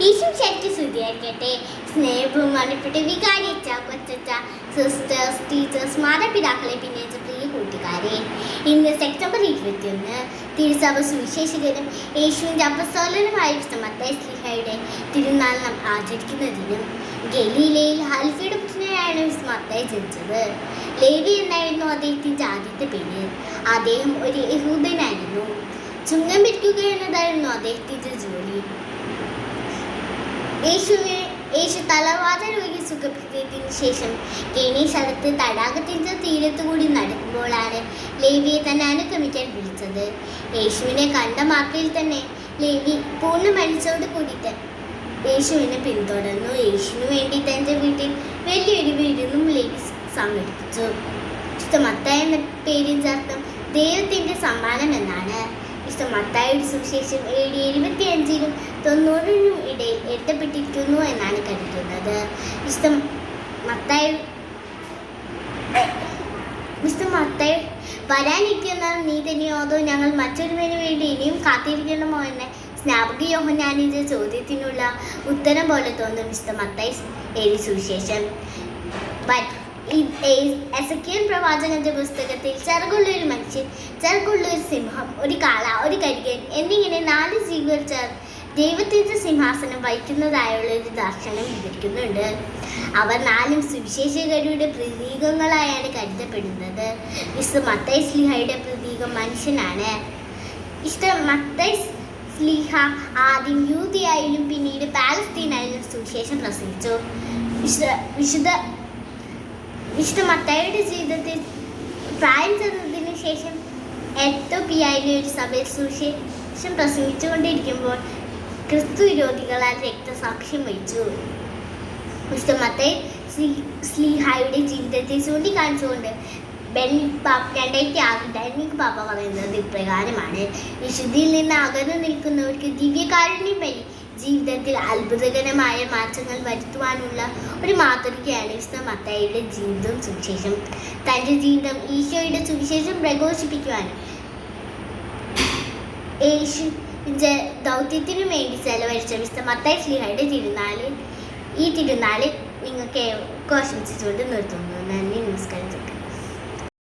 ഈശോ ശരിക്കും സ്തുതിയായിരിക്കട്ടെ. സ്നേഹബഹുമാനപ്പെട്ട വികാരിയച്ച, കൊച്ചച്ച, sisters, teachers, മാതാപിതാക്കളെ, പിന്നെ പ്രിയ കൂട്ടുകാരെ, ഇന്ന് സെപ്റ്റംബർ 21 തിരുസഭ സുവിശേഷകനും യേശുവിൻ്റെ അപ്പസ്തോലനുമായ വിശുദ്ധ മത്തായി ശ്ലീഹായുടെ തിരുനാൾ നാം ആചരിക്കുന്ന ദിനം. ഗലീലയിൽ ഹൽഫയുടെ പുത്രനായാണ് വിശുദ്ധ മത്തായി ജനിച്ചത്. ലേവി എന്നായിരുന്നു അദ്ദേഹത്തിൻ്റെ ആദ്യത്തെ പേര്. അദ്ദേഹം ഒരു യഹൂദനായിരുന്നു. ചുങ്കം പിരിക്കുക എന്നതായിരുന്നു അദ്ദേഹത്തിൻ്റെ ജോലി. യേശു തലവാത രോഗി സുഖപ്പെടുത്തിയതിനു ശേഷം കേണി സ്ഥലത്ത് തടാകത്തിൻ്റെ തീരത്തു കൂടി നടക്കുമ്പോഴാണ് ലേവിയെ തന്നെ അനുഗമിക്കാൻ വിളിച്ചത്. യേശുവിനെ കണ്ട മാത്രയിൽ തന്നെ ലേവി പൂർണ്ണ മനസ്സോട് കൂടിയിട്ട് യേശുവിനെ പിന്തുടർന്നു. യേശുവിന് വേണ്ടി തൻ്റെ വീട്ടിൽ വലിയൊരു വിരുന്നും ലേവി സംഘടിപ്പിച്ചു. വിശുദ്ധ മത്തായി എന്ന പേരിൻ്റെ അർത്ഥം ദൈവത്തിൻ്റെ സമ്മാനം എന്നാണ്. വിശുദ്ധ മത്തായിയുടെ സുവിശേഷം AD 75-നും 90-നും ഇടയിൽ എഴുതപ്പെട്ടിരിക്കുന്നു എന്നാണ് കരുതുന്നത്. വിശുദ്ധ മത്തായി വരാനിരിക്കുന്ന നീ തന്നെയോ അതോ ഞങ്ങൾ മറ്റൊരുവന് വേണ്ടി ഇനിയും കാത്തിരിക്കണമോ എന്ന സ്നാപക യോഹന്നാനിൻ്റെ ചോദ്യത്തിനുള്ള ഉത്തരം പോലെ തോന്നും വിശുദ്ധ മത്തായി എഴുതിയ സുവിശേഷം. എസെക്കിയേൽ പ്രവാചകന്റെ പുസ്തകത്തിൽ ചിറകുള്ളൊരു മനുഷ്യൻ, ചിറകുള്ളൊരു സിംഹം, ഒരു കാള, ഒരു കരികൻ എന്നിങ്ങനെ 4 ജീവികൾ ചേർന്ന് ദൈവത്തിൻ്റെ സിംഹാസനം വഹിക്കുന്നതായുള്ള ഒരു ദർശനം വിവരിക്കുന്നുണ്ട്. അവർ 4 സുവിശേഷകരുടെ പ്രതീകങ്ങളായാണ് കരുതപ്പെടുന്നത്. വിശുദ്ധ മത്തായി ശ്ലീഹായുടെ പ്രതീകം മനുഷ്യനാണ്. വിശുദ്ധ മത്തായി ശ്ലീഹ ആദ്യം യൂദയായാലും പിന്നീട് പാലസ്തീനായാലും സുവിശേഷം പ്രസംഗിച്ചു. വിശുദ്ധ മത്തായിയുടെ ജീവിതത്തിൽ പ്രായം ചെന്നതിനു ശേഷം എത്യോപ്യയിലെ ഒരു സഭയിൽ സുവിശേഷം പ്രസംഗിച്ചുകൊണ്ടിരിക്കുമ്പോൾ ക്രിസ്തു വിരോധികളാൽ രക്തസാക്ഷ്യം വഹിച്ചു. വിശുദ്ധ മത്തായി ശ്ലീഹായുടെ ജീവിതത്തെ ചൂണ്ടിക്കാണിച്ചുകൊണ്ട് ബെന്നിക് പാപ്പ പറയുന്നത് ഇപ്രകാരമാണ്: വിശുദ്ധിയിൽ നിന്ന് അകന്നു നിൽക്കുന്നവർക്ക് ദിവ്യകാരുണ്യം വഴി ജീവിതത്തിൽ അത്ഭുതകരമായ മാറ്റങ്ങൾ വരുത്തുവാനുള്ള ഒരു മാതൃകയാണ് വിശുദ്ധ മത്തായിയുടെ ജീവിതവും സുവിശേഷം. തൻ്റെ ജീവിതം ഈശോയുടെ സുവിശേഷം പ്രഘോഷിപ്പിക്കുവാനും യേശുവിൻ്റെ ദൗത്യത്തിനു വേണ്ടി ചെലവഴിച്ച വിശുദ്ധ മത്തായി ശ്ലീഹായുടെ ഈ തിരുനാളിൽ നിങ്ങൾക്ക് ആശംസിച്ചുകൊണ്ട് നിർത്തുന്നു. നന്ദി, നമസ്കാരം.